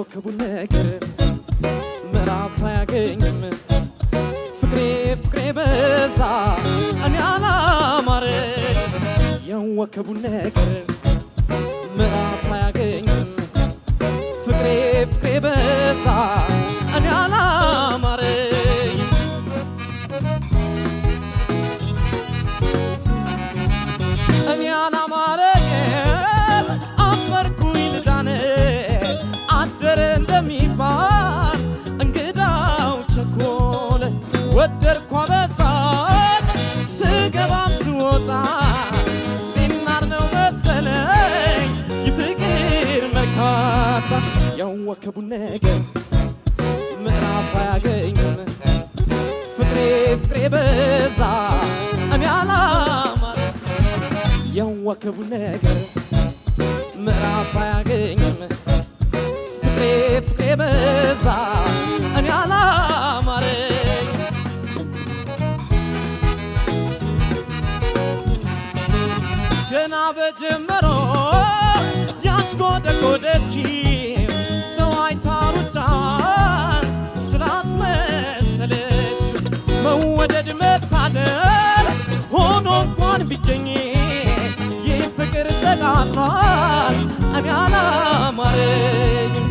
ያወከቡ ነገር ምዕራፍ አያገኝም ፍቅሬ ፍቅሬ በዛ እኔ አላማረኝ ያወከቡ ነገር ምዕራፍ አያገኝም ፍቅሬ ፍቅሬ በዛ እኔ አላማረኝ እኔ አላማረኝ አመርኩኝ ልዳነ አደረ እንደሚባል እንግዳው ቸኮለ ወደድኳ በዛች ስገባም ስወጣ ሊናር ነው መሰለኝ ይፍቅር መርካታ ያወከቡ ነገር ምዕራፍ አያገኝም ፍቅሬ ፍቅሬ በዛ እኔ አላማረ ያወከቡ ነገር ምዕራፍ አያገኝም ፍቅሬ ፍቅሬ በዛ እኔ አላማረኝ ገና በጀመረው ያስጎደጎደች ሰው አይታ ሩጫን ስላስመሰለች መወደድ መታደል ሆኖ እንኳን ቢገኝ ይህ ፍቅር ተቃጥሏል እኔ አላማረኝም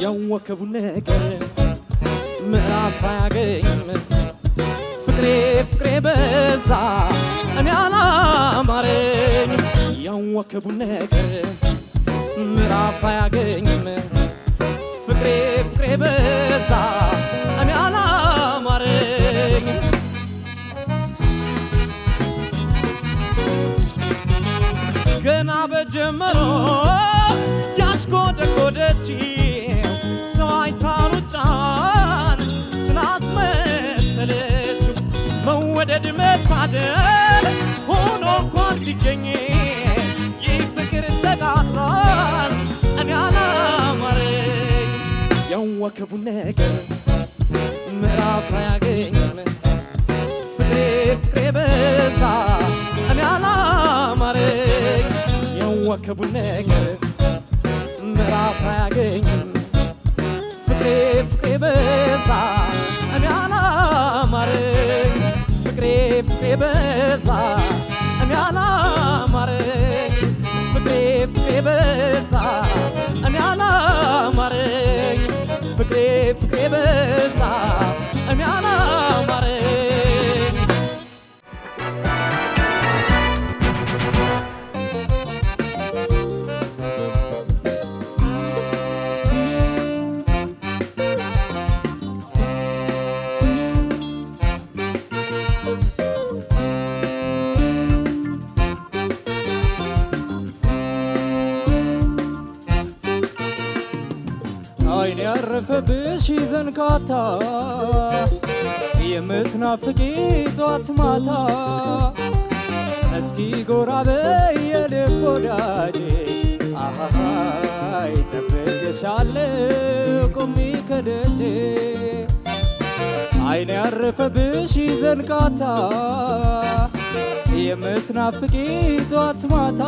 ያወከቡ ነገር ምዕራፍ አያገኝም ፍቅሬ ፍቅሬ በዛ እኔ አላማረኝ ያወከቡ ነገር ምዕራፍ አያገኝም ፍቅሬ ፍቅሬ በዛ እኔ አላማረኝ ገና በጀመረው ያስጎደጎደች ሰው አይታ ሩጫን ስላስመሰለች መወደድ መታደል ሆኖ እንኳን ቢገኝ ይህ ፍቅር ተቃጥሏል እኔ አላማረኝ ያወከቡ ነገር ምዕራፍ አያገኝም ፍቅሬ ፍቅሬ በዛ እኔ አላማረኝ ያወከቡ ነገር ምዕራፍ አያገኝም ፍቅሬ ፍቅሬ በዛ እኔ አላማረኝ ፍቅሬ ፍቅሬ በዛ እኔ አላማረኝ ፍቅሬ ፍቅሬ በዛ እኔ አላማረኝ ፍቅሬ ፍቅሬ በዛ እኔ አላማረኝ አይኔ ያረፈብሽ ዘንካታ የምትናፍቂ ጧት ማታ እስኪ ጎራ በይ የልብ ወዳጄ አሃሃይ ጠብቅሻለሁ ቆሜ ከደጄ አይኔ ያረፈብሽ ዘንካታ የምትናፍቂ ጧት ማታ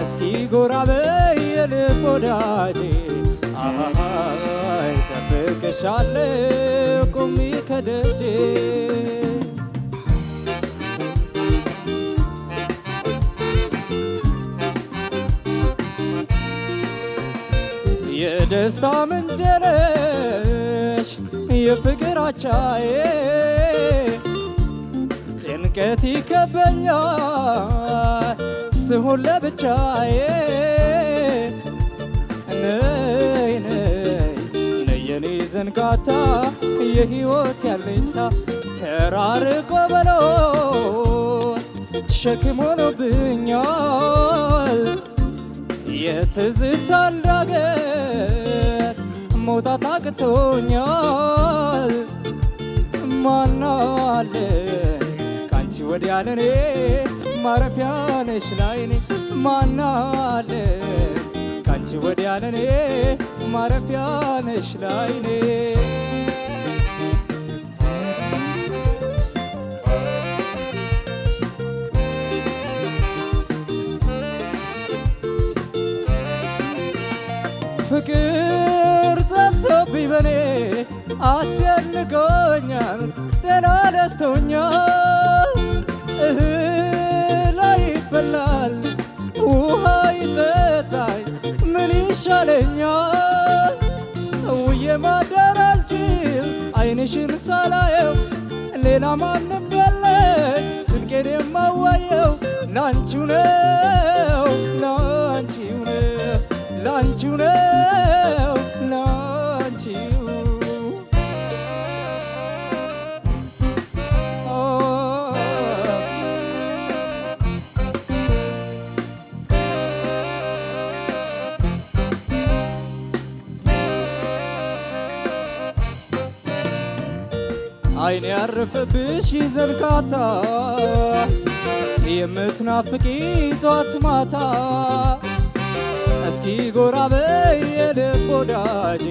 እስኪ ጎራ በይ የልብ ወዳጄ አሃሃይ ጠብቅሻለሁ ቆሜ ከደጄ የደስታ ምንጭ ነሽ የፍቅር አቻዬ ጭንቀት ይከበኛል ስሆን ለብቻዬ ነይ ነይ ነይ የኔ ዘንጋታ የሕይወት ያለኝታ ተራርቆ መኖር ሸክም ሆኖብኛል የትዝታ ዳገት መውጣት አቅቶኛል። ማን አለ ካንቺ ወዲያ ለኔ ማረፊያ ነሽ ላይኔ ማን አለ ካንቺ ወዲያ ለኔ ማረፊያ ነሽ ላይኔ ፍቅር ጸንቶብኝ በኔ አስጨንቆኛል ጤና ነስቶኛል እህል አይበላል ውሃ ይጠጣል ምን ይሻለኛል ውዬ ማደር አልችል ዓይንሽን ሳላየው ሌላ ማንም የለኝ ጭንቄን የማዋየው ላንቺው ነው ላንቺው ነው ላንቺው ነው ላንቺው ዓይኔ ያረፈብሽ ዘርጋታ የምትናፍቂ ጧት ማታ እስኪ ጎራ በይ የልብ ወዳጄ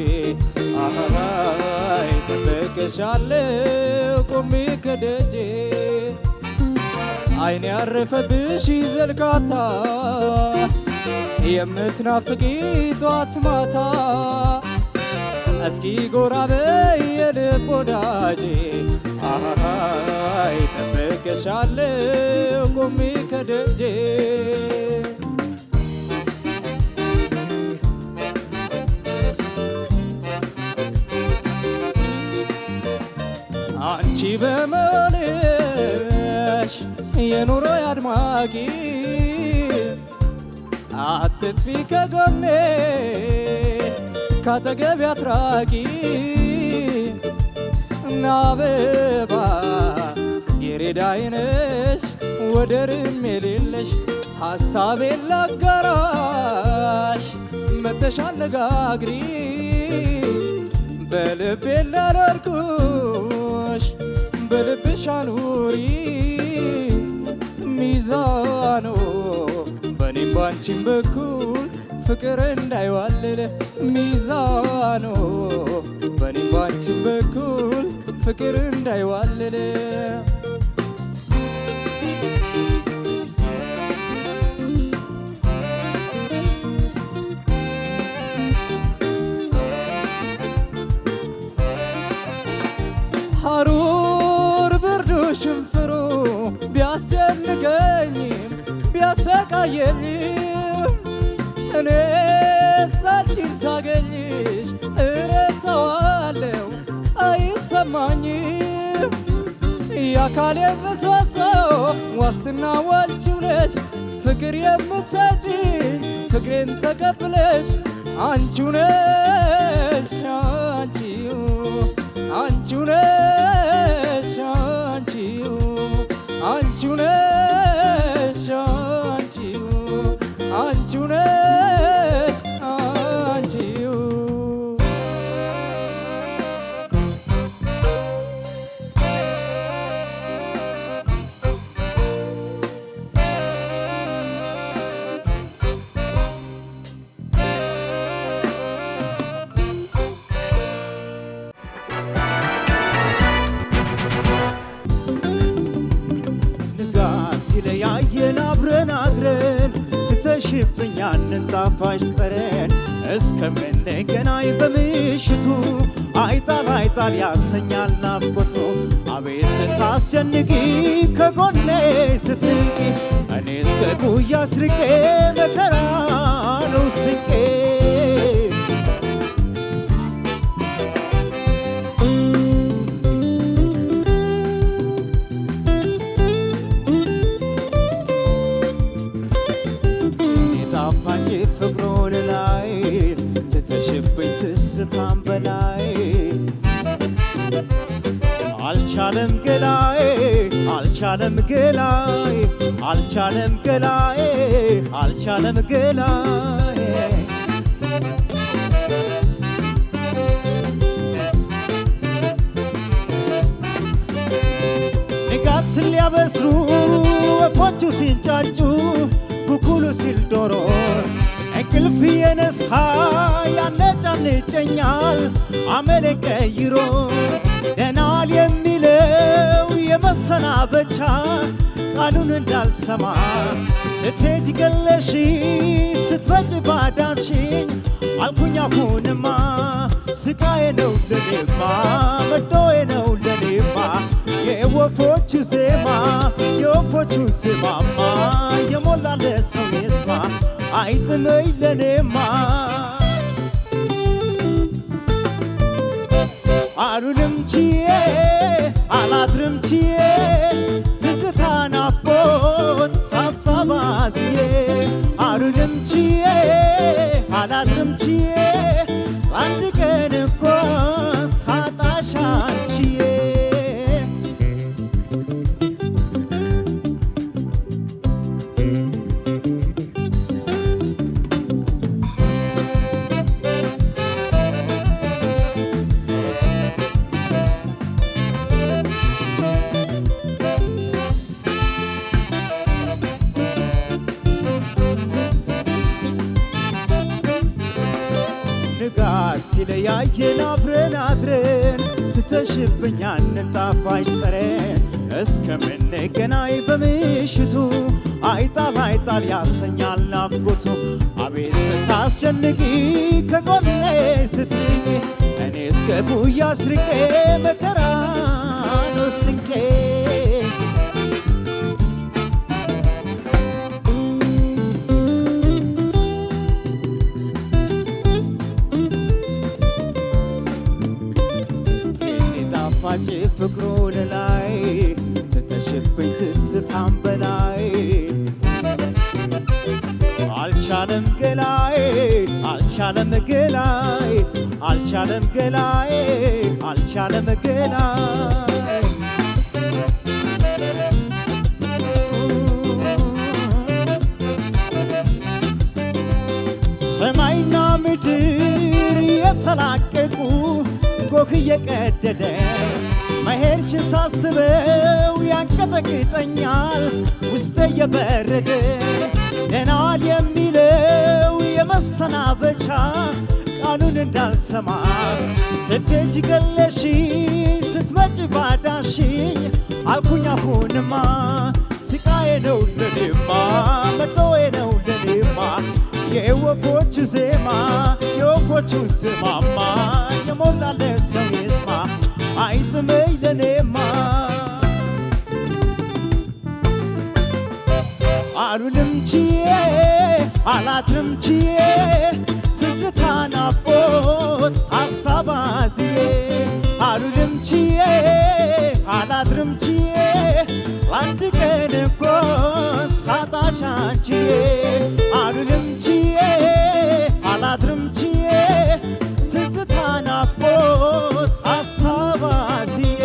አይ ጠብቅሻለሁ ቆሜ ከደጄ ዓይኔ ያረፈብሽ ዘርጋታ የምትናፍቂ ጧት ማታ እስኪ ጎራ በይ የልብ ወዳጄ አይ ጠብቅሻለሁ ቆሜ ከደጄ አንቺ በመሆንሽ የኑሮ አድማቂ አትጥፊ ከጎኔ ካጠገቤ አትራቂ እና አበባ ጽጌረዳዬ ነሽ ወደርም የሌለሽ ሐሳቤን ላጋራሽ መጥተሽ አነጋግሪ በልቤ ላኖርኩሽ በልብሽ አኑሪ ሚዛኑ በኔም ባንቺም በኩል ፍቅር እንዳይዋልል ሚዛኑ በኔም ባንቺም በኩል ፍቅር እንዳይዋልል ሐሩር ብርዱ ሽንፍሩ ቢያስጨንቀኝም ቢያሰቃየኝም እኔ አንቺን ሳገኝሽ እረሳዋለሁ አይሰማኝም የአካሌ ምሰሶ ዋስትና ዋልችው ነሽ ፍቅር የምትሰጪኝ ፍቅሬን ተቀብለሽ አንቺው ነሽ አንቺው ነሽ አንቺው ነሽ አንቺው ነሽ አንቺው ሲለያየን አብረን አድረን ትተሽብኛልን ጣፋጭ ጠረን እስከምንገናኝ በምሽቱ አይጣል አይጣል ያሰኛል ናፍቆቱ አቤት ስታስጨንቂ ከጎኔ ስትርቂ እኔ እስከ ጉያ ስርቄ መከራ ነው ስንቄ ፍቅሩን ላይ ትተሽብኝ ትዝታም በላይ አልቻለም ገላዬ አልቻለም ገላዬ አልቻለም ገላዬ አልቻለም ገላዬ ንጋት ሊያበስሩ ወፎቹ ሲንጫጩ ኩኩሉ ሲል ዶሮ እንቅልፍ የነሳ ያነጫንጨኛል አመሌን ቀይሮ ደናል የሚለው የመሰናበቻ ቃሉን እንዳልሰማ ስትሄጂ ገለሽ ስትመጪ ባዳንሽኝ አልኩኝ አሁንማ ስቃዬ ነው ለኔማ መዶዬ ነው ለኔማ የወፎቹ ዜማ የወፎቹ ዜማማ የሞላለ ሰው ይስማ አይጥመኝ ለኔማ አሉንም ችዬ አላድርም ችዬ ትዝታ ናፍቆት ሳብሳባዝዬ አሉንም ችዬ አላድርም ችዬ አንድ ቀን እኮ ሳጣሽ አንቺዬ ንጋት ሲለያየን አብረን አድረን ትተሽብኝ ያንን ጣፋጭ ጠረን እስከምንገናኝ በምሽቱ አይጣል አይጣል ያሰኛል ናፍቆቱ አቤት ስታስጨንቂ ከጎኔ ስትርቂ እኔ እስከ ጉያሽ ርቄ መከራ ነው ስንቄ ጣፋጭ ፍቅሩ ለላይ ትተሽብኝ ትስታም በላይ አልቻለም ገላዬ አልቻለም ገላዬ አልቻለም ገላዬ አልቻለም ገላዬ ሰማይና ምድር የተላቀቁ ጎህ እየቀደደ መሄድሽን ሳስበው ያንቀጠቅጠኛል ውስጤ እየበረደ ደናል የሚለው የመሰናበቻ ቃሉን እንዳልሰማ ስትሄጂ ገለሽኝ ስትመጪ ባዳሽኝ አልኩኝ አሁንማ ስቃዬ ነው ለኔማ መዶዬ ነው ለኔማ የወፎቹ ዜማ የወፎቹ ዜማማ የሞላለ ሰው ይስማ አይጥመኝ ለኔማ አሉንም ችዬ አላድርም ችዬ ትዝታ ናፍቆት ሐሳብ አዝዬ አሉንም ችዬ አላድርም ችዬ አንድ ቀን እኮ ሳጣሽ አንቺዬ አሉንም ችዬ አላድርም ችዬ ትዝታ ናፍቆት ሐሳብ አዝዬ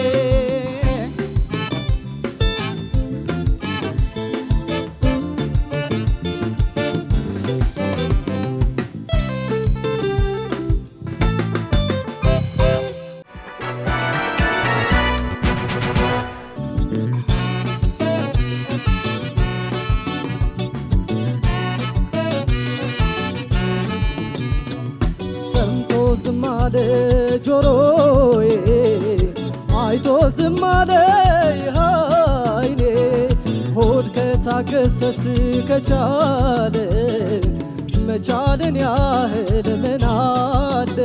ዝም አለ ጆሮዬ አይቶ ዝም አለ ዓይኔ ሆድ ከታገሰስ ከቻለ መቻልን ያህል ምን አለ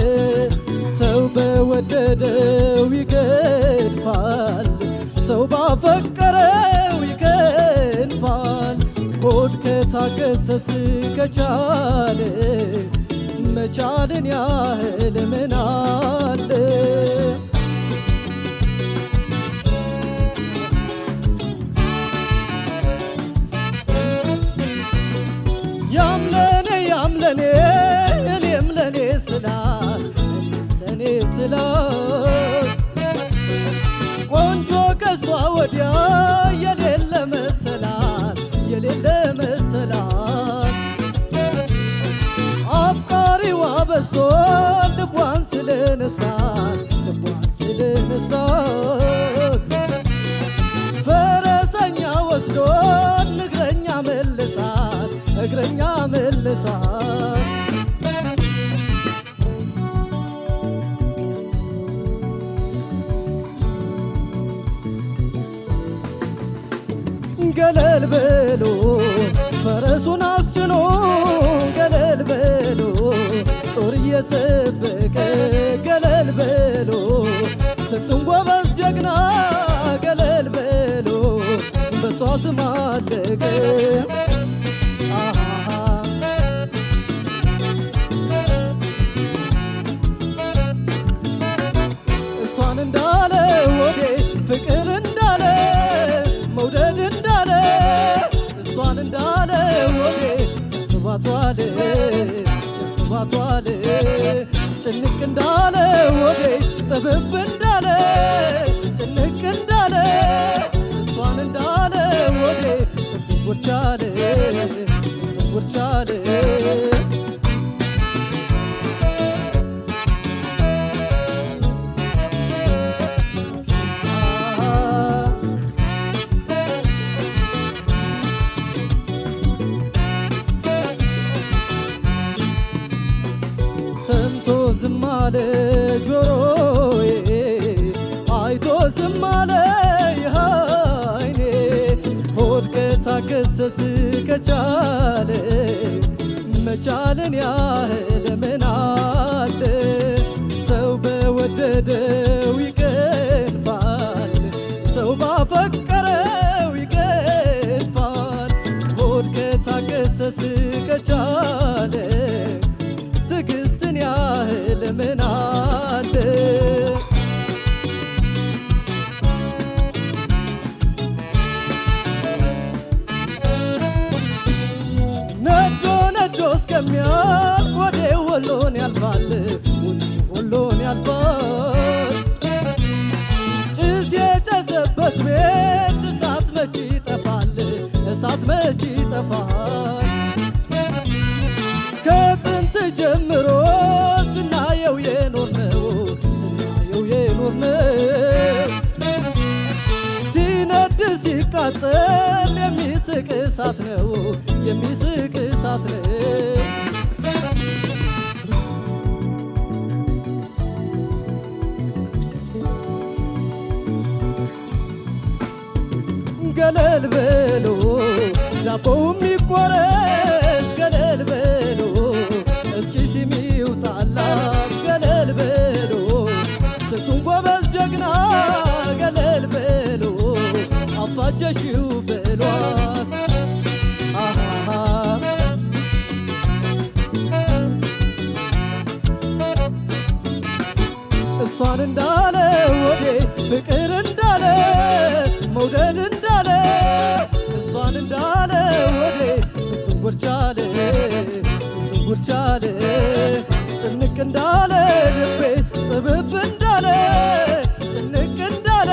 ሰው በወደደው ይገድፋል ሰው ባፈቀረው ይከንፋል ሆድ ከታገሰስ ከቻለ መቻልን ያህል ምን አለ ያምለኔ እኔም ለኔ ስላት ለኔ ስላት ቆንጆ ከሷ ወዲያ የሌ ወስዶ ልቧን ስለነሳት ፈረሰኛ ወስዶ እግረኛ መልሳት ገለል በሎ ፈረሱን አስጭኖ ገለል በሎ ጦር እየሰበቀ ገለል በሎ ስንቱን ጎበዝ ጀግና ገለል በሎ በሷ ስም አለቀ እሷን እንዳለ ወዴ ፍቅር እንዳለ መውደድ እንዳለ እሷን እንዳለ ወዴ ሲያስባቷል ጭንቅ እንዳለ ወዴ ጥብብ እንዳለ ጭንቅ እንዳለ እሷን እንዳለ ወዴ ስንቱን ቻለ ሰምቶ ዝም አለ ጆሮዬ አይቶ ዝም አለ ዓይኔ ሆድ ከታገሰስ ከቻለ መቻልን ያህል ምን አለ ሰው በወደደው ይገድፋል ሰው ባፈቀረው ይገድፋል ሆድ ከታገሰስ ከቻለ ትዕግስትን ያህል ምን አለ ነዶ እስከሚያልቅ ወዴ ወሎን ያልፋል ጭስ የጨሰበት ቤት እሳት መች ይጠፋል ከጥንት ጀምሮ ስናየው የኖርነው ሲነድ ሲቃጠል የሚስቅ እሳት ነው ገለል በሎ ዳቦውም ይቆረስ ገለል በሎ እስኪ ሲሚው ጣላት ገለል በሎ ስንቱን ጎበዝ ጀግና ገለል በሎ አፋጀሽው በሏት እሷን እንዳለ ወዴ ፍቅር እንዳለ መውደድ እንዳለ እሷን እንዳለ ወዴ ስንቱን ጉርቻለ ጭንቅ እንዳለ ልቤ ጥብብ እንዳለ ጭንቅ እንዳለ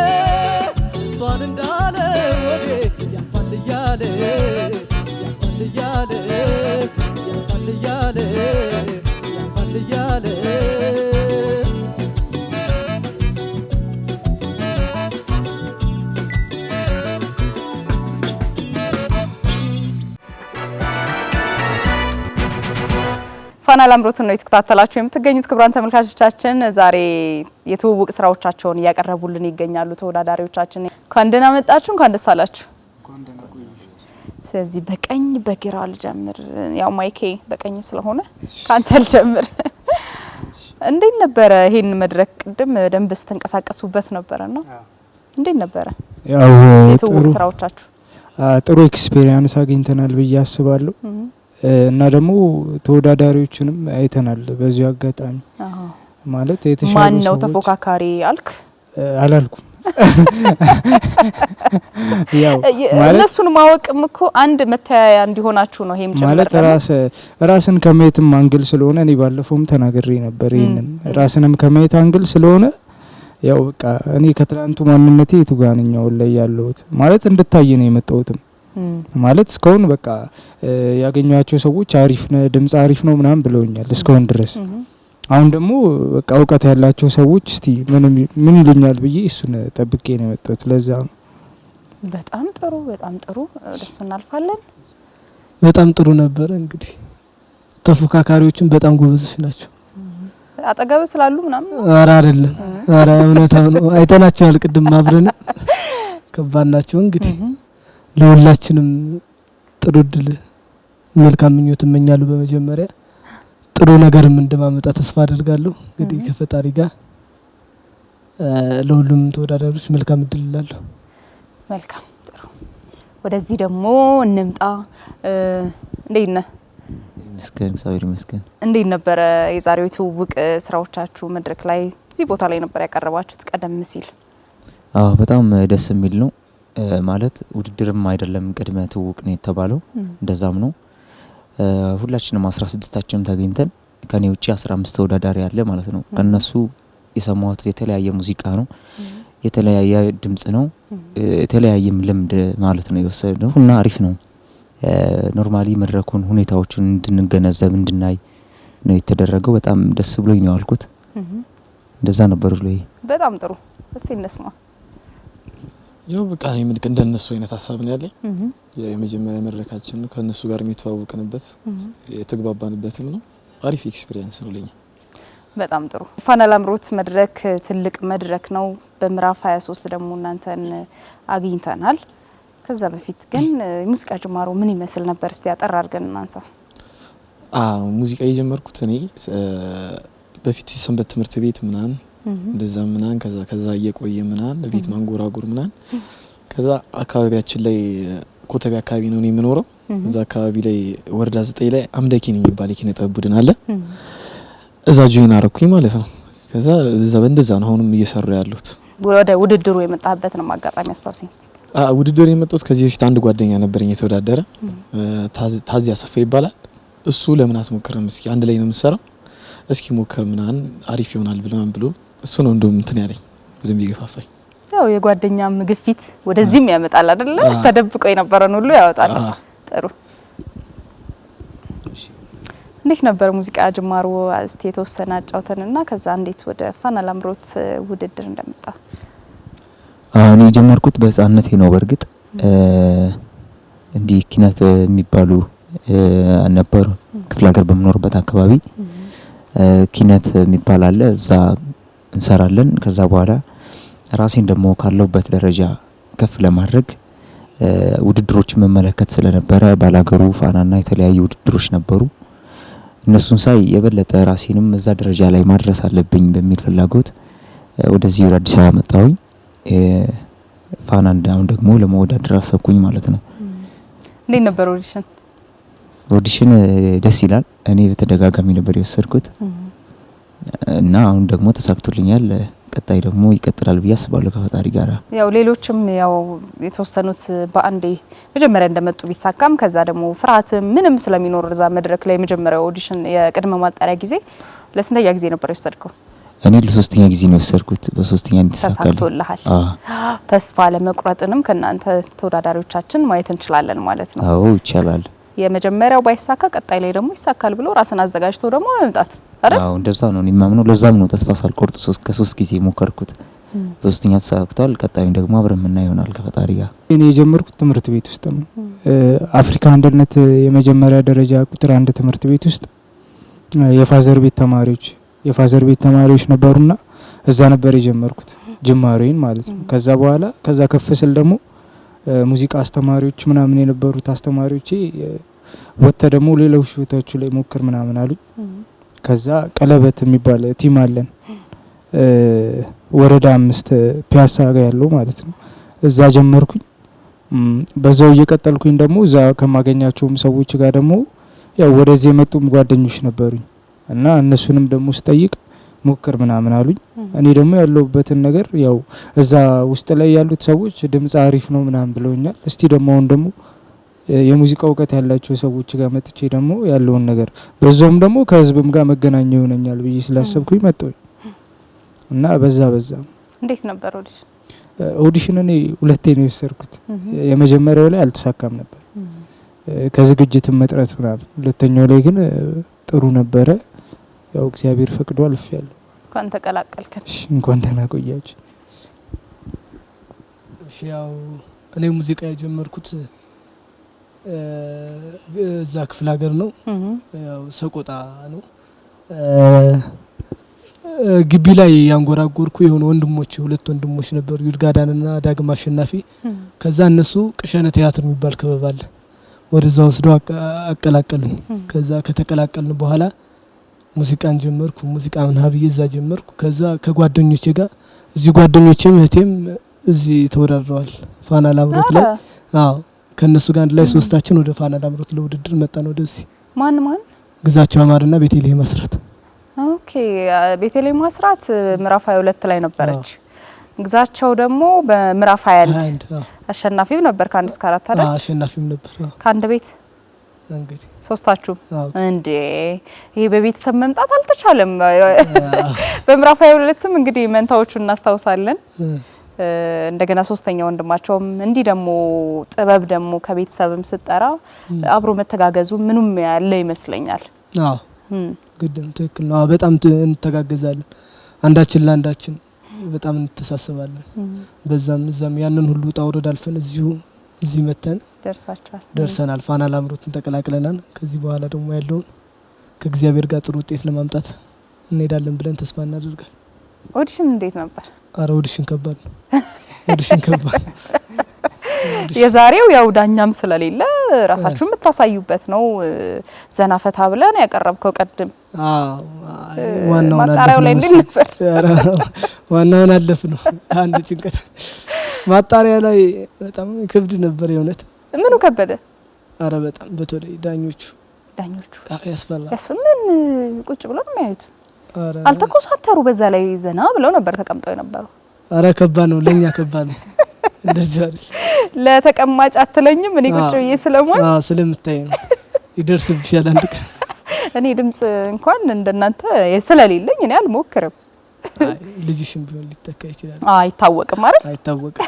እሷን እንዳለ ወዴ ያልፋል እያለ ፋና ላምሮት ነው የተከታተላችሁ የምትገኙት ክቡራን ተመልካቾቻችን። ዛሬ የትውውቅ ስራዎቻቸውን እያቀረቡልን ይገኛሉ ተወዳዳሪዎቻችን። እንኳን ደህና መጣችሁ፣ እንኳን ደስ አላችሁ። ስለዚህ በቀኝ በግራ ልጀምር፣ ያው ማይኬ በቀኝ ስለሆነ ካንተ ልጀምር። እንዴት ነበረ ይሄን መድረክ? ቅድም ደንብ ስትንቀሳቀሱበት ነበርና እንዴት ነበረ? ያው የትውውቅ ስራዎቻችሁ ጥሩ ኤክስፒሪየንስ አግኝተናል ብዬ አስባለሁ። እና ደግሞ ተወዳዳሪዎችንም አይተናል። በዚሁ አጋጣሚ ማለት የተሻለ ማን ነው ተፎካካሪ አልክ? አላልኩም። ያው ማለት እነሱን ማወቅም እኮ አንድ መተያያ እንዲሆናችሁ ነው። ይሄም ጀመረ ማለት ራስን ከማየትም አንግል ስለሆነ እኔ ባለፈውም ተናግሬ ነበር። ይሄንን ራስንም ከማየት አንግል ስለሆነ ያው በቃ እኔ ከትላንቱ ማንነቴ የቱጋንኛው ላይ ያለሁት ማለት እንድታይ ነው የመጣሁትም ማለት እስካሁን በቃ ያገኟቸው ሰዎች አሪፍ ነው ድምጽ አሪፍ ነው ምናምን ብለውኛል እስካሁን ድረስ አሁን ደግሞ በቃ እውቀት ያላቸው ሰዎች እስቲ ምን ይሉኛል ብዬ እሱን ጠብቄ ነው የመጣሁት። ለዛ ነው። በጣም ጥሩ በጣም ጥሩ። ወደሱ እናልፋለን። በጣም ጥሩ ነበር። እንግዲህ ተፎካካሪዎችን በጣም ጎበዞች ናቸው። አጠገብ ስላሉ ምናምን ኧረ አይደለም፣ ኧረ እውነታው ነው። አይተናቸዋል ቅድም አብረን። ከባድ ናቸው። እንግዲህ ለሁላችንም ጥሩ ድል መልካም ምኞት እመኛለሁ። በመጀመሪያ ጥሩ ነገርም እንደማመጣ ተስፋ አደርጋለሁ። እንግዲህ ከፈጣሪ ጋር ለሁሉም ተወዳዳሪዎች መልካም እድል እላለሁ። መልካም ጥሩ። ወደዚህ ደግሞ እንምጣ። እንዴት ነህ? መስገን እግዚአብሔር ይመስገን። እንዴት ነበረ የዛሬው ትውውቅ? ስራዎቻችሁ መድረክ ላይ እዚህ ቦታ ላይ ነበር ያቀረባችሁት ቀደም ሲል? አዎ በጣም ደስ የሚል ነው። ማለት ውድድርም አይደለም ቅድመ ትውውቅ ነው የተባለው። እንደዛም ነው። ሁላችንም 16ታችንም ተገኝተን ከኔ ውጪ 15 ተወዳዳሪ ያለ ማለት ነው። ከነሱ የሰማሁት የተለያየ ሙዚቃ ነው፣ የተለያየ ድምጽ ነው፣ የተለያየም ልምድ ማለት ነው የወሰደው እና አሪፍ ነው። ኖርማሊ መድረኩን ሁኔታዎችን እንድንገነዘብ እንድናይ ነው የተደረገው። በጣም ደስ ብሎኝ ነው አልኩት። እንደዛ ነበር ብሎ በጣም ጥሩ። እስቲ እንስማ። ያው በቃ እኔ ምን እንደነሱ አይነት ሀሳብ ነው ያለኝ። የመጀመሪያ መድረካችን ነው ከነሱ ጋር የተዋወቅንበት የተግባባንበትም ነው። አሪፍ ኤክስፒሪየንስ ነው ለኛ። በጣም ጥሩ። ፋና ላምሮት መድረክ ትልቅ መድረክ ነው። በምዕራፍ 23 ደግሞ እናንተን አግኝተናል። ከዛ በፊት ግን ሙዚቃ ጅማሮ ምን ይመስል ነበር? እስቲ አጠር አድርገን እናንሳ። ሙዚቃ የጀመርኩት እኔ በፊት ሰንበት ትምህርት ቤት ምናምን እንደዛ ምናምን ከዛ እየቆየ ምናምን ቤት ማንጎራጉር ምናምን ከዛ አካባቢያችን ላይ ኮተቤ አካባቢ ነው የምኖረው። እዛ አካባቢ ላይ ወረዳ 9 ላይ አምደኪን የሚባል የኪነ ጥበብ ቡድን አለ። እዛ ጆይን አረኩኝ ማለት ነው። ከዛ እዛ በእንደዛ ነው አሁንም እየሰሩ ያሉት። ወደ ውድድሩ የመጣበት ነው ማጋጣሚ አስታውሰኝ እስቲ። ውድድር የመጣሁት ከዚህ በፊት አንድ ጓደኛ ነበረኝ የተወዳደረ ታዚ አሰፋ ይባላል። እሱ ለምን አስሞክረም እስኪ አንድ ላይ ነው የምንሰራው እስኪ ሞክር ምናምን አሪፍ ይሆናል ብሎ እሱ ነው እንደውም እንትን ያለኝ በደንብ ይገፋፋኝ። ያው የጓደኛም ግፊት ወደዚህም ያመጣል አይደለ? ተደብቆ የነበረን ሁሉ ያወጣል። ጥሩ። እንዴት ነበር ሙዚቃ ጅማሮ? እስቲ የተወሰነ አጫውተንና ከዛ እንዴት ወደ ፋና ላምሮት ውድድር እንደመጣ። እኔ ጀመርኩት በህፃንነቴ ነው። በርግጥ እንዲህ ኪነት የሚባሉ ነበሩ ክፍለ ሀገር በመኖርበት አካባቢ ኪነት የሚባል አለ። እዛ እንሰራለን። ከዛ በኋላ ራሴን ደግሞ ካለውበት ደረጃ ከፍ ለማድረግ ውድድሮችን መመለከት ስለነበረ ባላገሩ ፋናና የተለያዩ ውድድሮች ነበሩ። እነሱን ሳይ የበለጠ ራሴንም እዛ ደረጃ ላይ ማድረስ አለብኝ በሚል ፍላጎት ወደዚህ ወደ አዲስ አበባ መጣሁኝ። ፋና እንዳውን ደግሞ ለመወዳደር አሰብኩኝ ማለት ነው። እንዴት ነበር ኦዲሽን? ኦዲሽን ደስ ይላል። እኔ በተደጋጋሚ ነበር የወሰድኩት እና አሁን ደግሞ ተሳክቶልኛል። ቀጣይ ደግሞ ይቀጥላል ብዬ አስባለሁ ከፈጣሪ ጋር። ያው ሌሎችም ያው የተወሰኑት በአንዴ መጀመሪያ እንደመጡ ቢሳካም ከዛ ደግሞ ፍርሃት ምንም ስለሚኖር እዛ መድረክ ላይ መጀመሪያው ኦዲሽን የቅድመ ማጣሪያ ጊዜ ለስንተኛ ጊዜ ነበር የወሰድከው? እኔ ለሶስተኛ ጊዜ ነው የወሰድኩት። በሶስተኛ ተሳክቶልሃል። ተስፋ ለመቁረጥንም ከናንተ ተወዳዳሪዎቻችን ማየት እንችላለን ማለት ነው። አዎ ይቻላል። የመጀመሪያው ባይሳካ ቀጣይ ላይ ደግሞ ይሳካል ብሎ ራስን አዘጋጅቶ ደግሞ መምጣት አይደል? አዎ እንደዛ ነው የሚማምነው። ለዛም ነው ተስፋ ሳልቆርጥ ከሶስት ጊዜ ሞከርኩት። በሶስተኛ ተሳክቷል። ቀጣዩን ደግሞ አብረን ምን ይሆናል ከፈጣሪ ጋር። እኔ የጀመርኩት ትምህርት ቤት ውስጥ ነው። አፍሪካ አንድነት የመጀመሪያ ደረጃ ቁጥር 1 ትምህርት ቤት ውስጥ የፋዘር ቤት ተማሪዎች ነበሩና እዛ ነበር የጀመርኩት ጅማሬን ማለት ነው። ከዛ በኋላ ከዛ ከፍ ስል ደግሞ ሙዚቃ አስተማሪዎች ምናምን የነበሩት አስተማሪዎቼ ወጥተ ደግሞ ሌሎች ቦታዎች ላይ ሞክር ምናምን አሉኝ። ከዛ ቀለበት የሚባል ቲም አለን ወረዳ 5 ፒያሳ ጋር ያለው ማለት ነው። እዛ ጀመርኩኝ። በዛው እየቀጠልኩኝ ደግሞ እዛ ከማገኛቸውም ሰዎች ጋር ደግሞ ያው ወደዚህ የመጡም ጓደኞች ነበሩኝ እና እነሱንም ደግሞ ስጠይቅ ሞክር ምናምን አሉኝ። እኔ ደግሞ ያለውበትን ነገር ያው እዛ ውስጥ ላይ ያሉት ሰዎች ድምጽ አሪፍ ነው ምናምን ብለውኛል። እስቲ ደግሞ አሁን ደግሞ የሙዚቃ እውቀት ያላቸው ሰዎች ጋር መጥቼ ደግሞ ያለውን ነገር በዛውም ደግሞ ከህዝብም ጋር መገናኛ ይሆነኛል ብዬ ስላሰብኩኝ መጣሁ እና በዛ እንዴት ነበር ኦዲሽን? እኔ ሁለቴ ነው የወሰድኩት። የመጀመሪያው ላይ አልተሳካም ነበር ከዝግጅትም መጥረት ምናምን። ሁለተኛው ላይ ግን ጥሩ ነበረ። ያው እግዚአብሔር ፈቅዶ አልፌያለሁ። እንኳን ተቀላቀልከን። እሺ እንኳን ደህና ቆያችሁ። እሺ ያው እኔ ሙዚቃ የጀመርኩት እዛ ክፍለ ሀገር ነው። ያው ሰቆጣ ነው። ግቢ ላይ ያንጎራጎርኩ የሆነ ወንድሞች ሁለት ወንድሞች ነበሩ፣ ይልጋዳንና ዳግም አሸናፊ። ከዛ እነሱ ቅሸነ ቲያትር የሚባል ክበብ አለ፣ ወደዛ ወስደው አቀላቀሉኝ። ከዛ ከተቀላቀልን በኋላ ሙዚቃን ጀመርኩ። ሙዚቃ ምናብዬ እዛ ጀመርኩ። ከዛ ከጓደኞቼ ጋር እዚህ ጓደኞቼም እህቴም እዚህ ተወዳድረዋል ፋና ላምሮት ላይ። አዎ ከነሱ ጋር አንድ ላይ ሶስታችን ወደ ፋና ላምሮት ለውድድር መጣን ወደዚህ። ማን ማን? ግዛቸው አማርና ቤተልሔም አስራት። ኦኬ ቤተልሔም አስራት ምዕራፍ 22 ላይ ነበረች። ግዛቸው ደግሞ በምዕራፍ 21 አሸናፊም ነበር ከ1 እስከ 4 አይደል? አሸናፊም ነበር። ከአንድ ቤት እንግዲህ ሶስታችሁ እንዴ! ይሄ በቤተሰብ መምጣት አልተቻለም። በምዕራፍ 22ም እንግዲህ መንታዎቹን እናስታውሳለን። እንደገና ሶስተኛ ወንድማቸውም እንዲህ ደግሞ ጥበብ ደግሞ ከቤተሰብም ስጠራ አብሮ መተጋገዙ ምኑም ያለ ይመስለኛል። አዎ ግድም ትክክል ነው። በጣም እንተጋገዛለን፣ አንዳችን ለአንዳችን በጣም እንተሳሰባለን። በዛም እዛም ያንን ሁሉ ጣውረድ አልፈን እዚህ መተን ደርሰናል። ፋና ላምሮትን ተቀላቅለናል። ከዚህ በኋላ ደግሞ ያለውን ከእግዚአብሔር ጋር ጥሩ ውጤት ለማምጣት እንሄዳለን ብለን ተስፋ እናደርጋለን። ኦዲሽን እንዴት ነበር? አረ ኦዲሽን ከባድ ነው። ኦዲሽን ከባድ የዛሬው ያው ዳኛም ስለሌለ ራሳችሁን የምታሳዩበት ነው። ዘና ፈታ ብለን ያቀረብከው ቀድም ማጣሪያው ላይ እንዴት ነበር? ዋናውን አለፍ ነው። አንድ ጭንቀት ማጣሪያ ላይ በጣም ከብድ ነበር የእውነት። ምኑ ከበደ? አረ በጣም በተለይ ዳኞቹ ያስፈራል። ምን ቁጭ ብለው ነው የሚያዩት? አልተኮሳተሩ። በዛ ላይ ዘና ብለው ነበር ተቀምጠው የነበረው። አረ ከባድ ነው፣ ለኛ ከባድ ነው። እንደዚህ አይደል? ለተቀማጭ አትለኝም? እኔ ቁጭ ብዬ ስለማይ ስለምታይ ነው። ይደርስብሻል አንድ ቀን። እኔ ድምጽ እንኳን እንደናንተ ስለሌለኝ እኔ አልሞክርም። ልጅሽም ቢሆን ሊተካ ይችላል። አይታወቅም አይደል? አይታወቅም።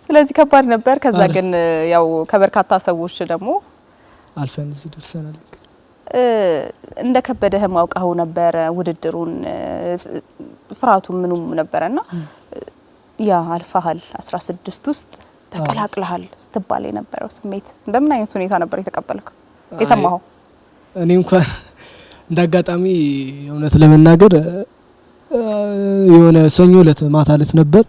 ስለዚህ ከባድ ነበር። ከዛ ግን ያው ከበርካታ ሰዎች ደግሞ አልፈን እዚህ ደርሰናል። እንደ ከበደህ ማውቀው ነበር ውድድሩን፣ ፍራቱ ምኑም ነበርና ያ አልፋሃል 16 ውስጥ ተቀላቅለሃል ስትባል የነበረው ስሜት በምን አይነት ሁኔታ ነበር የተቀበልከው የሰማኸው? እኔ እንኳን እንዳጋጣሚ እውነት ለመናገር የሆነ ሰኞ ዕለት ማታ ዕለት ነበር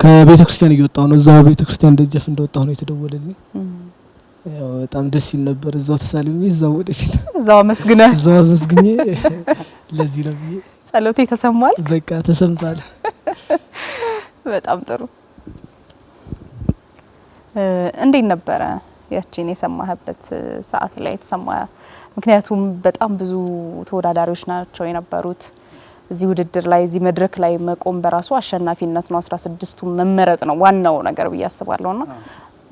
ከቤተ ክርስቲያን እየወጣሁ ነው። እዛው ቤተ ክርስቲያን ደጀፍ እንደወጣሁ ነው የተደወለልኝ። ያው በጣም ደስ ይል ነበር። እዛው ተሳልሜ እዛው ወደፊት እዛው መስግኜ ለዚህ ነው ብዬ ጸሎቴ ተሰማል። በቃ ተሰምቷል። በጣም ጥሩ። እንዴት ነበረ ያቺን የሰማህበት ሰዓት ላይ የተሰማ? ምክንያቱም በጣም ብዙ ተወዳዳሪዎች ናቸው የነበሩት እዚህ ውድድር ላይ፣ እዚህ መድረክ ላይ መቆም በራሱ አሸናፊነት ነው። 16ቱ መመረጥ ነው ዋናው ነገር ብዬ አስባለሁና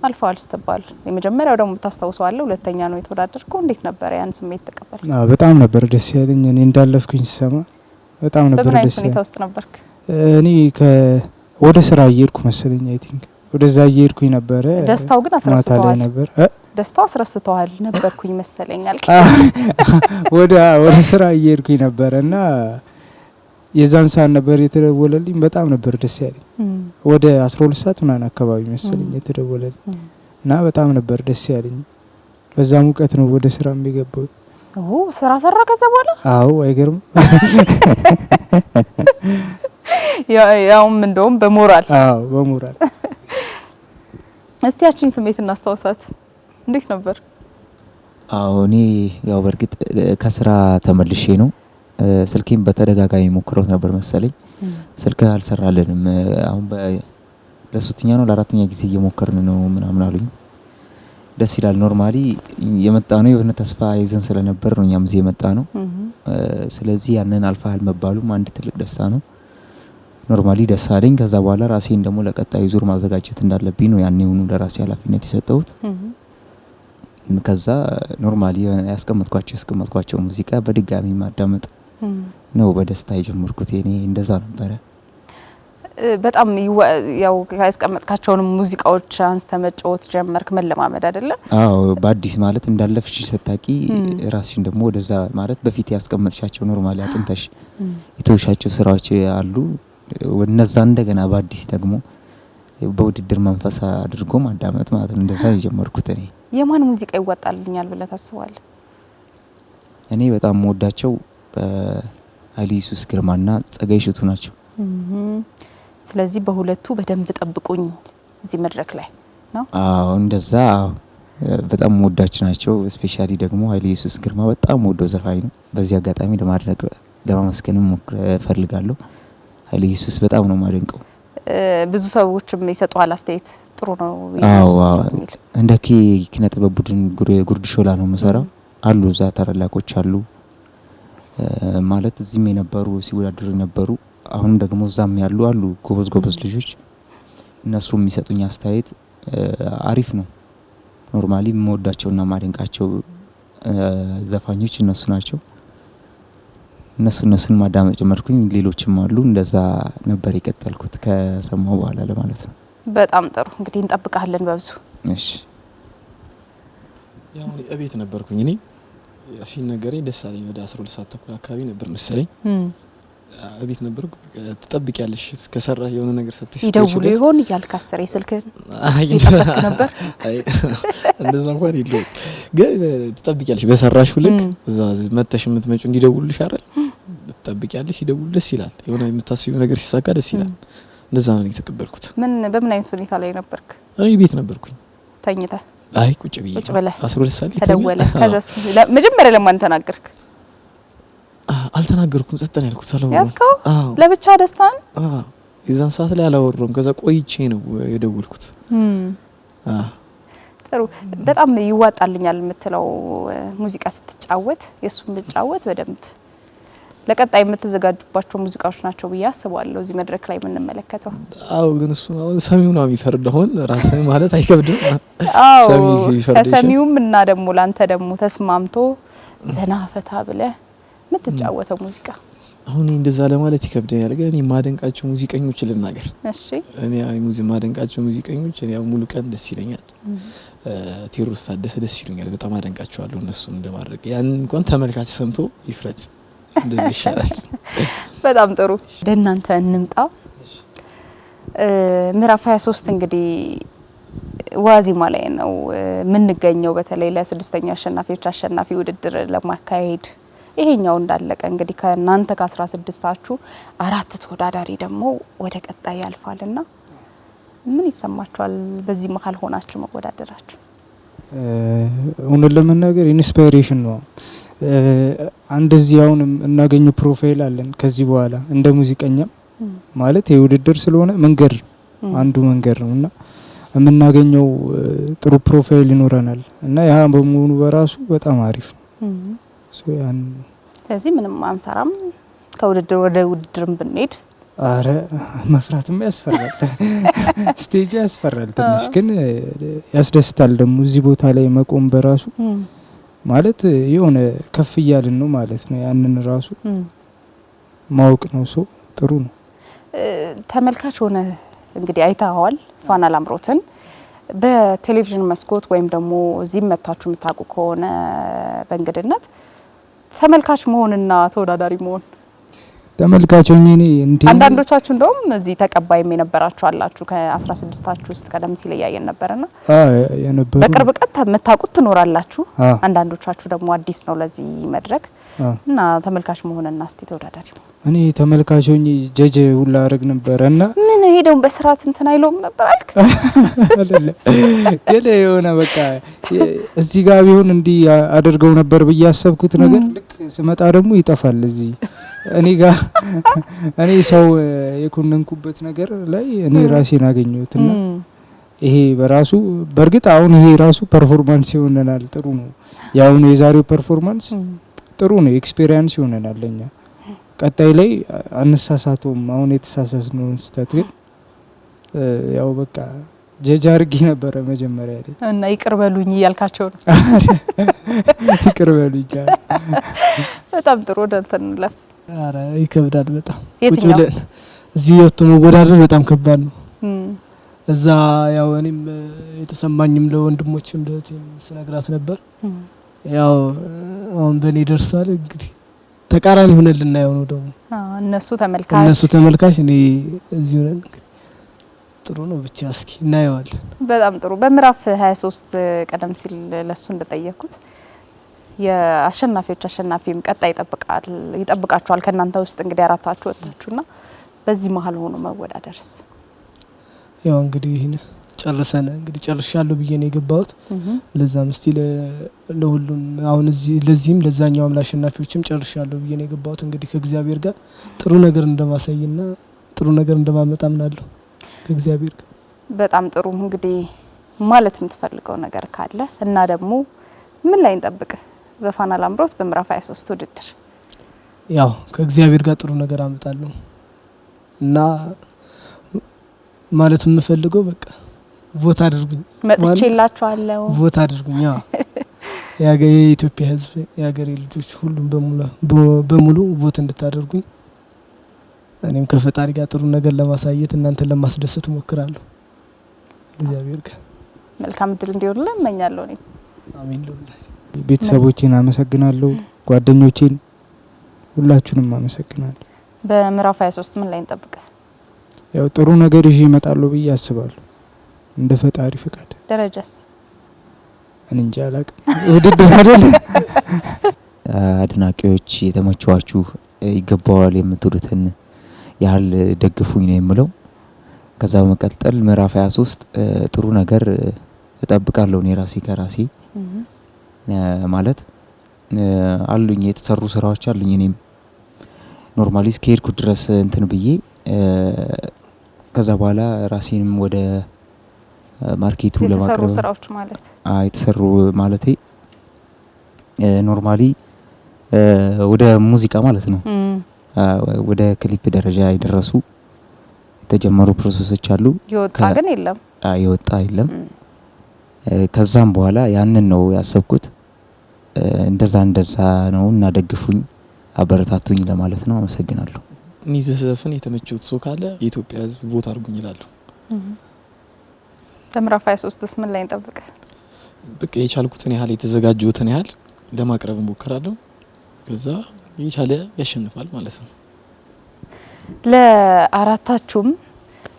አልፈዋል ስትባል የመጀመሪያው ደግሞ ታስታውሰዋለህ፣ ሁለተኛ ነው የተወዳደርከው። እንዴት ነበር ያን ስሜት ተቀበል? በጣም ነበር ደስ ያለኝ። እኔ እንዳለፍኩኝ ሲሰማ በጣም ነበር ደስ ያለኝ። ሁኔታ ውስጥ ነበርክ? እኔ ወደ ስራ እየሄድኩ መሰለኝ አይ ቲንክ ወደዛ እየሄድኩኝ ነበረ። ደስታው ግን አስረስተዋል ነበር። ደስታው አስረስተዋል ነበርኩኝ መሰለኝ አልክ። ወደ ስራ እየሄድኩኝ ነበርና የዛን ሰዓት ነበር የተደወለልኝ። በጣም ነበር ደስ ያለኝ። ወደ 12 ሰዓት ምናምን አካባቢ መሰለኝ የተደወለልኝ እና በጣም ነበር ደስ ያለኝ። በዛ ሙቀት ነው ወደ ስራ የሚገባው። ስራ ሰራ ከዛ በኋላ? አዎ አይገርም። ያውም እንደውም በሞራል። አዎ በሞራል። እስቲ ያቺን ስሜት እናስታውሳት። እንዴት ነበር? አዎ እኔ ያው በርግጥ ከስራ ተመልሼ ነው። ስልኬን በተደጋጋሚ ሞክሮት ነበር መሰለኝ። ስልክ አልሰራልንም። አሁን ለሶስተኛ ነው ለአራተኛ ጊዜ እየሞከርን ነው ምናምን አሉኝ። ደስ ይላል። ኖርማሊ የመጣ ነው የሆነ ተስፋ ይዘን ስለነበር ነው እኛም እዚህ የመጣ ነው። ስለዚህ ያንን አልፋል መባሉም አንድ ትልቅ ደስታ ነው። ኖርማሊ ደስ አለኝ። ከዛ በኋላ ራሴን ደግሞ ለቀጣዩ ዙር ማዘጋጀት እንዳለብኝ ነው ያኔውኑ ለራሴ ኃላፊነት የሰጠሁት። ከዛ ኖርማሊ ያስቀመጥኳቸው ሙዚቃ በድጋሚ ማዳመጥ ነው በደስታ የጀመርኩት። እኔ እንደዛ ነበረ። በጣም ያው ያስቀመጥካቸውንም ሙዚቃዎች አንስተ መጫወት ጀመርክ መለማመድ አይደለ? አዎ በአዲስ ማለት እንዳለፍሽ ስታቂ ራስሽን ደግሞ ወደዛ ማለት በፊት ያስቀመጥሻቸው ኖርማሊ አጥንተሽ የተውሻቸው ስራዎች አሉ ወነዛ እንደገና በአዲስ ደግሞ በውድድር መንፈስ አድርጎ ማዳመጥ ማለት ነው። እንደዛ የጀመርኩት እኔ። የማን ሙዚቃ ይዋጣልኛል ብለህ ታስባለህ? እኔ በጣም ወዳቸው ኃይለ ኢየሱስ ግርማና ጸጋዬ እሸቱ ናቸው። ስለዚህ በሁለቱ በደንብ ጠብቁኝ እዚህ መድረክ ላይ ነው። አዎ እንደዛ በጣም ወዳች ናቸው። ስፔሻሊ ደግሞ ኃይለ ኢየሱስ ግርማ በጣም ወደው ዘፋኝ ነው። በዚህ አጋጣሚ ለማድረግ ለማመስገን ፈልጋለሁ። ኃይለ ኢየሱስ በጣም ነው ማደንቀው። ብዙ ሰዎችም ይሰጡሃል አስተያየት ጥሩ ነው ኢየሱስ እንደ ኪነ ጥበብ ቡድን ጉርድ ሾላ ነው መሰራው አሉ እዛ ታላላቆች አሉ ማለት እዚህም የነበሩ ሲወዳደሩ የነበሩ አሁን ደግሞ እዛም ያሉ አሉ ጎበዝ ልጆች እነሱ የሚሰጡኝ አስተያየት አሪፍ ነው። ኖርማሊ የምወዳቸውና ማደንቃቸው ዘፋኞች እነሱ ናቸው። እነሱን ማዳመጥ ጀመርኩኝ። ሌሎችም አሉ እንደዛ ነበር የቀጠልኩት ከሰማው በኋላ ለማለት ነው። በጣም ጥሩ እንግዲህ እንጠብቃለን በብዙ። እሺ ያው እቤት ነበርኩኝ እኔ ሲነገረኝ ደስ አለኝ። ወደ 12 ሰዓት ተኩል አካባቢ ነበር መሰለኝ እቤት ነበርኩ። ትጠብቂያለሽ ከሰራ የሆነ ነገር ሰጥተሽ ይደውሉ ይሆን እያልካሰረ ስልክን ነበር። እንደዛ እንኳን ይለው ግን ትጠብቂያለሽ በሰራሽ ልክ እዛ መተሽ የምትመጪው እንዲደውልልሽ አይደል? ትጠብቂያለሽ ይደውል ደስ ይላል። የሆነ የምታስቢው ነገር ሲሳካ ደስ ይላል። እንደዛ ነው የተቀበልኩት። በምን አይነት ሁኔታ ላይ ነበርክ? እኔ ቤት ነበርኩኝ። ተኝተህ? አይ ቁጭ ብዬ 12 ሰዓት ተደወለ። ከዛስ መጀመሪያ ለማን ተናገርክ? አልተናገርኩም። ጸጥ ነው ያልኩት። አላወራም። ያስከው ለብቻ ደስታን? የዛን ሰዓት ላይ አላወራም። ከዛ ቆይቼ ነው የደወልኩት። ጥሩ። በጣም ይዋጣልኛል የምትለው ሙዚቃ ስትጫወት የሱን ብጫወት በደንብ ለቀጣይ የምትዘጋጁባቸው ሙዚቃዎች ናቸው ብዬ አስባለሁ እዚህ መድረክ ላይ የምንመለከተው። አዎ ግን እሱ ነው ሰሚው ነው የሚፈርደው። አሁን ራስህ ማለት አይከብድም። ሰሚው ይፈርዳል። ከሰሚውም እና ደግሞ ላንተ ደግሞ ተስማምቶ ዘና ፈታ ብለህ የምትጫወተው ሙዚቃ አሁን እንደዛ ለማለት ይከብደኛል። ግን እኔ ማደንቃቸው ሙዚቀኞች ልናገር። እሺ እኔ ማደንቃቸው ሙዚቀኞች ያው ሙሉ ቀን ደስ ይለኛል። ቴዎድሮስ ታደሰ ደስ ይሉኛል። በጣም አደንቃቸዋለሁ። እነሱን እንደማድረግ ያን እንኳን ተመልካች ሰምቶ ይፍረድ። እንደዚህ ይሻላል። በጣም ጥሩ። ደናንተ እንምጣ። ምዕራፍ 23 እንግዲህ ዋዜማ ላይ ነው የምንገኘው። በተለይ ለስድስተኛው አሸናፊዎች አሸናፊ ውድድር ለማካሄድ ይሄኛው እንዳለቀ እንግዲህ ከናንተ ከ16ታችሁ 4 ተወዳዳሪ ደግሞ ወደ ቀጣይ ያልፋልና ምን ይሰማችኋል? በዚህ መሀል ሆናችሁ መወዳደራችሁ እውነት ለመናገር ኢንስፓይሬሽን ነው። እንደዚህ አሁን እናገኘው ፕሮፋይል አለን ከዚህ በኋላ እንደ ሙዚቀኛ ማለት የውድድር ስለሆነ መንገድ አንዱ መንገድ ነውና የምናገኘው ጥሩ ፕሮፋይል ይኖረናል እና ያ በመሆኑ በራሱ በጣም አሪፍ ነው። ስለዚህ ምንም አንፈራም። ከውድድር ወደ ውድድርም ብንሄድ አረ መፍራትም ያስፈራል። ስቴጅ ያስፈራል ትንሽ ግን ያስደስታል። ደግሞ እዚህ ቦታ ላይ መቆም በራሱ ማለት የሆነ ከፍ እያልን ነው ማለት ነው። ያንን ራሱ ማወቅ ነው። ጥሩ ነው። ተመልካች ሆነ እንግዲህ አይታዋል ፋና ላምሮትን በቴሌቪዥን መስኮት ወይም ደግሞ እዚህ መታችሁ የምታውቁ ከሆነ በእንግድነት ተመልካች መሆንና ተወዳዳሪ መሆን ተመልካቾኝ እኔ እንዴ አንዳንዶቻችሁ እንደውም እዚህ ተቀባይም የነበራችሁ አላችሁ ከ16ታችሁ ውስጥ ቀደም ሲል ያየን ነበርና የነበሩ በቅርብ ቀን መታቁት ትኖራላችሁ። አንዳንዶቻችሁ ደግሞ አዲስ ነው ለዚህ መድረክ እና ተመልካች መሆንና እስቲ ተወዳዳሪ እኔ ተመልካቾኝ ጀጀ ሁላ አረግ ነበርና ምን ሄደው በስራት እንትን አይሎም ነበር አልክ አይደለ ገለ የሆነ በቃ እዚህ ጋር ቢሆን እንዲ አድርገው ነበር በያሰብኩት ነገር ልክ ስመጣ ደግሞ ይጠፋል እዚህ እኔ ጋር እኔ ሰው የኮነንኩበት ነገር ላይ እኔ ራሴን አገኘሁትና ይሄ በራሱ በርግጥ አሁን ይሄ ራሱ ፐርፎርማንስ ይሆነናል። ጥሩ ነው። ያው ነው የዛሬው ፐርፎርማንስ ጥሩ ነው። ኤክስፒሪየንስ ይሆነናል ለኛ ቀጣይ ላይ አንሳሳተውም። አሁን የተሳሳስነው ስህተት ግን ያው በቃ ጀጅ አድርጌ ነበረ መጀመሪያ ላይ እና ይቅር በሉኝ ያልካቸው ነው። ይቅር በሉኝ። በጣም ጥሩ ደንተን ለፍ አረ ይከብዳል በጣም ቁጭ ብለን እዚህ ወጥቶ መወዳደር በጣም ከባድ ነው። እዛ ያው እኔም የተሰማኝም ለወንድሞችም ለእህቴም ስነግራት ነበር። ያው አሁን በኔ ደርሳል እንግዲህ ተቃራኒ ሆነን ልናየው ነው ደግሞ እነሱ ተመልካች እኔ እዚህ ሆነን ጥሩ ነው ብቻ እስኪ እናየዋለን። በጣም ጥሩ። በምዕራፍ 23 ቀደም ሲል ለሱ እንደጠየቅኩት የአሸናፊዎች አሸናፊም ቀጣይ ይጠብቃችኋል ከናንተ ውስጥ እንግዲህ አራታችሁ ወጣችሁና በዚህ መሀል ሆኖ መወዳደርስ? ያው እንግዲህ ይሄን ጨርሰን እንግዲህ ጨርሻለሁ ብዬ ነው የገባሁት። ለዛም እስቲ ለሁሉም አሁን እዚህ ለዚህም ለዛኛውም ለአሸናፊዎችም ጨርሻለሁ ብዬ ነው የገባሁት። እንግዲህ ከእግዚአብሔር ጋር ጥሩ ነገር እንደማሳይና ጥሩ ነገር እንደማመጣ ምናለሁ ከእግዚአብሔር ጋር። በጣም ጥሩ። እንግዲህ ማለት የምትፈልገው ነገር ካለ እና ደግሞ ምን ላይ እንጠብቅ በፋና ላምሮት በምዕራፍ 23 ውድድር? ያው ከእግዚአብሔር ጋር ጥሩ ነገር አመጣለሁ እና ማለት የምፈልገው በቃ ቮት አድርጉኝ። መጥቼላችኋለሁ ቮት አድርጉኝ። የኢትዮጵያ ሕዝብ የሀገሬ ልጆች ሁሉም በሙሉ ቮት እንድታደርጉኝ እኔም ከፈጣሪ ጋር ጥሩ ነገር ለማሳየት እናንተን ለማስደሰት ሞክራለሁ። እግዚአብሔር ጋር መልካም እድል እንዲሆንልህ እመኛለሁ። እኔ አሜን። ለሁላችሁ ቤተሰቦቼን አመሰግናለሁ፣ ጓደኞቼን ሁላችሁንም አመሰግናለሁ። በምዕራፍ 23 ምን ላይ እንጠብቅ? ያው ጥሩ ነገር ይዤ እመጣለሁ ብዬ አስባለሁ እንደ ፈጣሪ ፍቃድ። ደረጃስ እንጃ አላቅም። ውድድር አይደል? አድናቂዎች የተመቸዋችሁ ይገባዋል የምትሉትን ያህል ደግፉኝ ነው የምለው። ከዛ በመቀጠል ምዕራፍ 23 ጥሩ ነገር እጠብቃለሁ እኔ ራሴ ከራሴ ማለት አሉኝ የተሰሩ ስራዎች አሉኝ። እኔም ኖርማሊ እስከሄድኩ ድረስ እንትን ብዬ ከዛ በኋላ ራሴንም ወደ ማርኬቱ ለማቅረብ ስራዎች ማለት የተሰሩ ማለቴ ኖርማሊ ወደ ሙዚቃ ማለት ነው ወደ ክሊፕ ደረጃ የደረሱ የተጀመሩ ፕሮሰሶች አሉ። ይወጣ ግን የለም ይወጣ የለም። ከዛም በኋላ ያንን ነው ያሰብኩት። እንደዛ ነው እና ደግፉኝ አበረታቱኝ ለማለት ነው። አመሰግናለሁ። እኔ ዘፈን የተመቸውት ሰው ካለ የኢትዮጵያ ሕዝብ ቮት አድርጉኝ ይላሉ። በምዕራፍ 23 ምን ላይ እንጠብቅ? በቃ የቻልኩትን ያህል የተዘጋጀሁትን ያህል ለማቅረብ ሞክራለሁ። ከዛ የቻለ ያሸንፋል ማለት ነው። ለአራታችሁም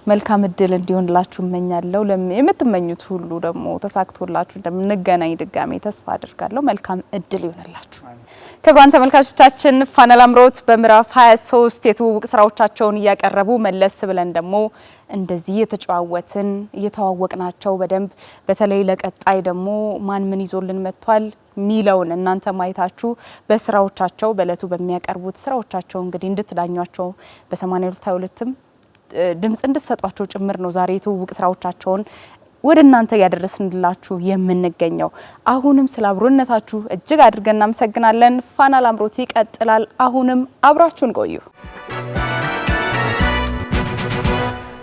መልካም እድል እንዲሆንላችሁ እመኛለሁ። የምትመኙት ሁሉ ደግሞ ተሳክቶላችሁ እንደምንገናኝ ድጋሜ ተስፋ አድርጋለሁ። መልካም እድል ይሆንላችሁ። ክቡራን ተመልካቾቻችን ፋና ላምሮት በምዕራፍ 23 የትውውቅ ስራዎቻቸውን እያቀረቡ መለስ ብለን ደግሞ እንደዚህ የተጨዋወትን እየተዋወቅናቸው በደንብ በተለይ ለቀጣይ ደግሞ ማን ምን ይዞልን መጥቷል ሚለውን እናንተ ማየታችሁ በስራዎቻቸው በእለቱ በሚያቀርቡት ስራዎቻቸው እንግዲህ እንድትዳኟቸው በ8222ም ድምጽ እንድትሰጧቸው ጭምር ነው ዛሬ የትውውቅ ስራዎቻቸውን ወደ እናንተ ያደረስንላችሁ የምንገኘው። አሁንም ስለ አብሮነታችሁ እጅግ አድርገን እናመሰግናለን። ፋና ላምሮት ይቀጥላል። አሁንም አብራችሁን ቆዩ።